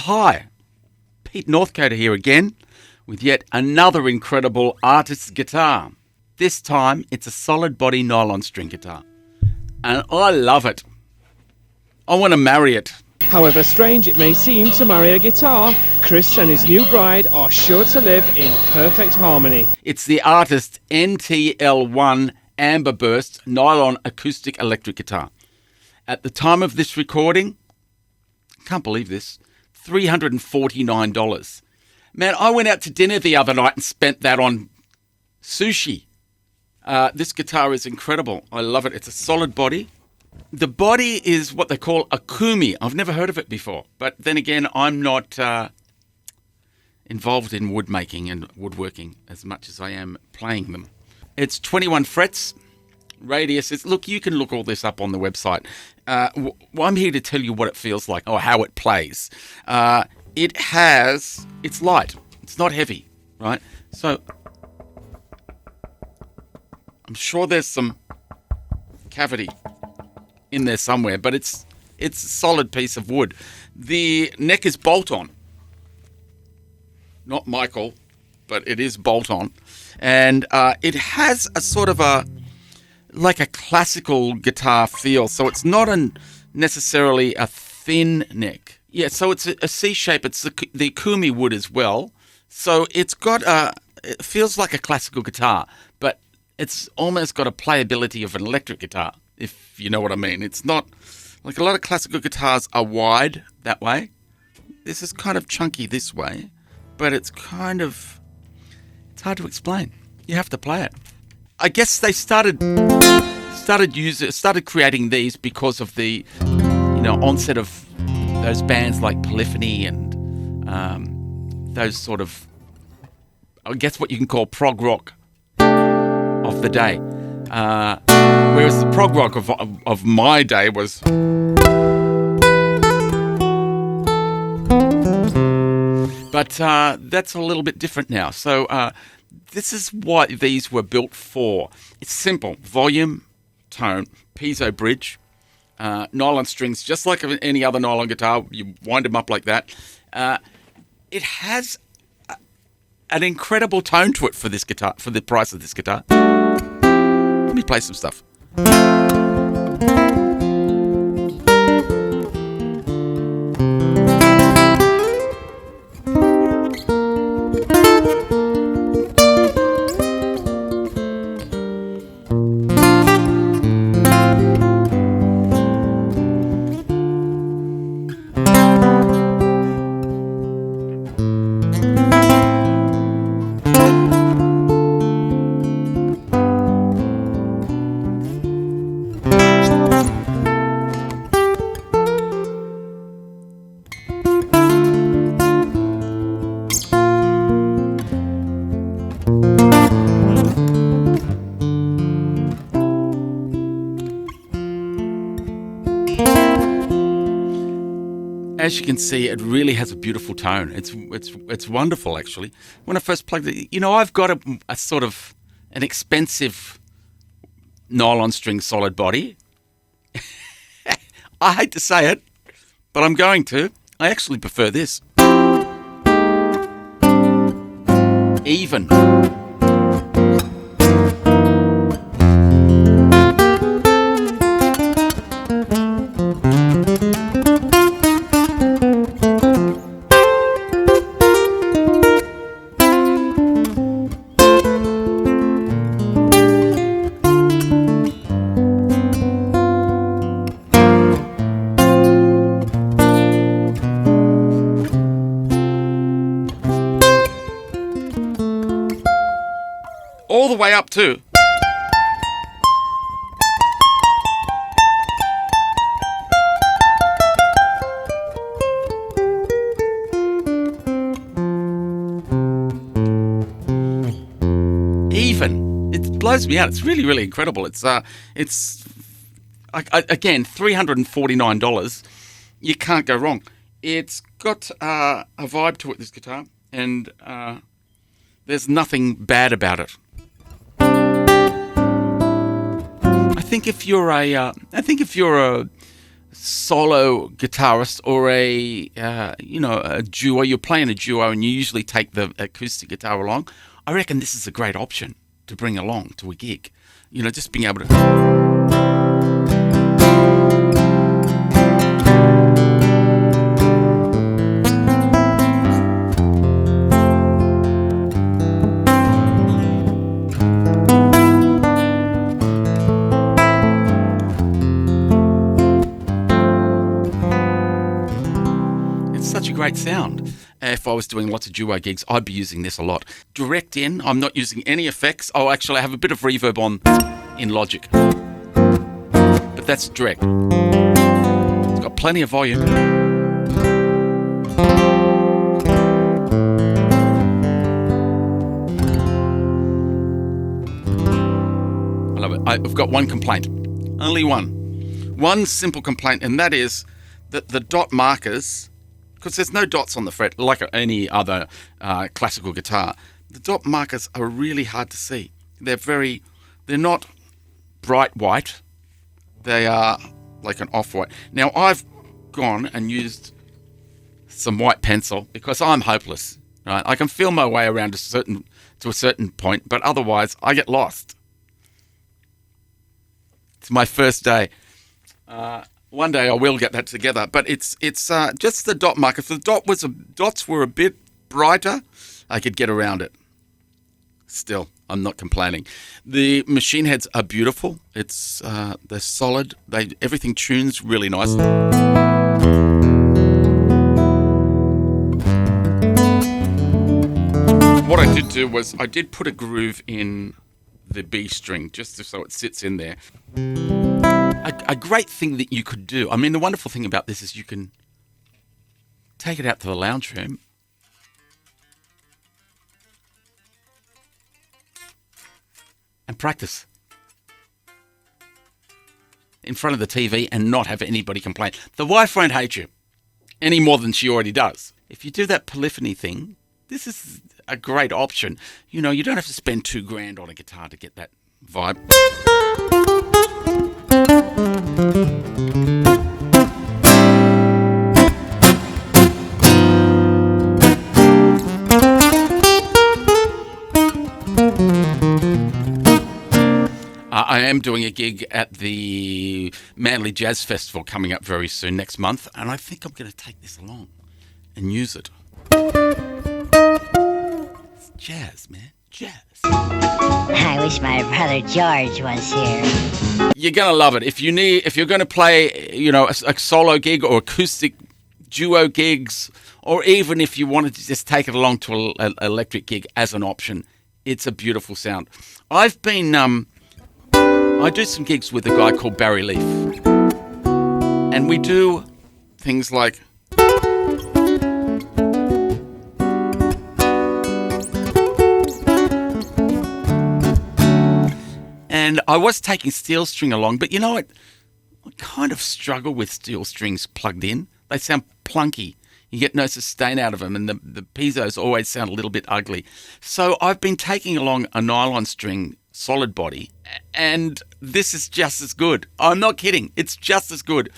Hi, Pete Northcote here again with yet another incredible artist's guitar. This time it's a solid body nylon string guitar, and I love it. I want to marry it. However strange it may seem to marry a guitar, Chris and his new bride are sure to live in perfect harmony. It's the artist's NTL1 Amber Burst Nylon Acoustic-Electric guitar. At the time of this recording, can't believe this, $349. Man, I went out to dinner the other night and spent that on sushi. This guitar is incredible. I love it. It's a solid body. The body is what they call a kumi. I've never heard of it before. But then again, I'm not involved in wood making and woodworking as much as I am playing them. It's 21 frets. Radius is, look, you can look all this up on the website. I'm here to tell you what it feels like or how it plays. It's light. It's not heavy, right? So I'm sure there's some cavity in there somewhere, but it's a solid piece of wood. The neck is bolt-on. Not Michael, but it is bolt-on. And it has a sort of like a classical guitar feel, so it's not necessarily a thin neck. Yeah, so it's a C shape. It's the kumi wood as well, so it's got it feels like a classical guitar, but it's almost got a playability of an electric guitar, if you know what I mean. It's not like a lot of classical guitars are wide that way. This is kind of chunky this way, but it's hard to explain. You have to play it. I guess they started creating these because of the onset of those bands like Polyphony and those sort of, I guess what you can call prog rock of the day. Whereas the prog rock of my day was but that's a little bit different now. So this is what these were built for. It's simple. Volume, tone, piezo bridge, nylon strings, just like any other nylon guitar. You wind them up like that. It has an incredible tone to it for this guitar, for the price of this guitar. Let me play some stuff. As you can see, it really has a beautiful tone. It's wonderful, actually. When I first plugged it, I've got a sort of an expensive nylon string solid body. I hate to say it, but I'm going to. I actually prefer this. Even. All the way up too. Even. It blows me out. It's really, really incredible. It's again, $349. You can't go wrong. It's got a vibe to it, this guitar, and there's nothing bad about it. I think if you're a solo guitarist or a duo, you're playing a duo and you usually take the acoustic guitar along, I reckon this is a great option to bring along to a gig. Just being able to... Such a great sound. If I was doing lots of duo gigs, I'd be using this a lot. Direct in, I'm not using any effects. Oh, actually, I have a bit of reverb on in Logic. But that's direct. It's got plenty of volume. I love it. I've got one complaint. Only one. One simple complaint, and that is that the dot markers... because there's no dots on the fret like any other classical guitar. The dot markers are really hard to see. They're not bright white. They are like an off-white. Now, I've gone and used some white pencil because I'm hopeless. Right? I can feel my way around to a certain point, but otherwise I get lost. It's my first day. One day I will get that together, but it's just the dot marker. If the dots were a bit brighter, I could get around it. Still, I'm not complaining. The machine heads are beautiful. They're solid. Everything tunes really nice. What I did do was I did put a groove in the B string just so it sits in there. A great thing that you could do, the wonderful thing about this is you can take it out to the lounge room and practice in front of the TV and not have anybody complain. The wife won't hate you any more than she already does. If you do that polyphony thing, this is a great option. You don't have to spend $2,000 on a guitar to get that vibe. I am doing a gig at the Manly Jazz Festival coming up very soon next month, and I think I'm going to take this along and use it. It's jazz, man. Jazz. I wish my brother George was here. You're going to love it. If you're going to play, a solo gig or acoustic duo gigs, or even if you wanted to just take it along to an electric gig as an option, it's a beautiful sound. I've been, I do some gigs with a guy called Barry Leaf, and we do things like and I was taking steel string along, but I kind of struggle with steel strings plugged in. They sound plunky. You get no sustain out of them, and the piezos always sound a little bit ugly. So I've been taking along a nylon string solid body, and this is just as good. I'm not kidding. It's just as good.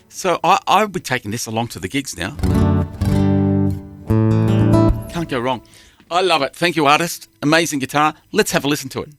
So I'll be taking this along to the gigs now. Can't go wrong. I love it. Thank you, artist. Amazing guitar. Let's have a listen to it.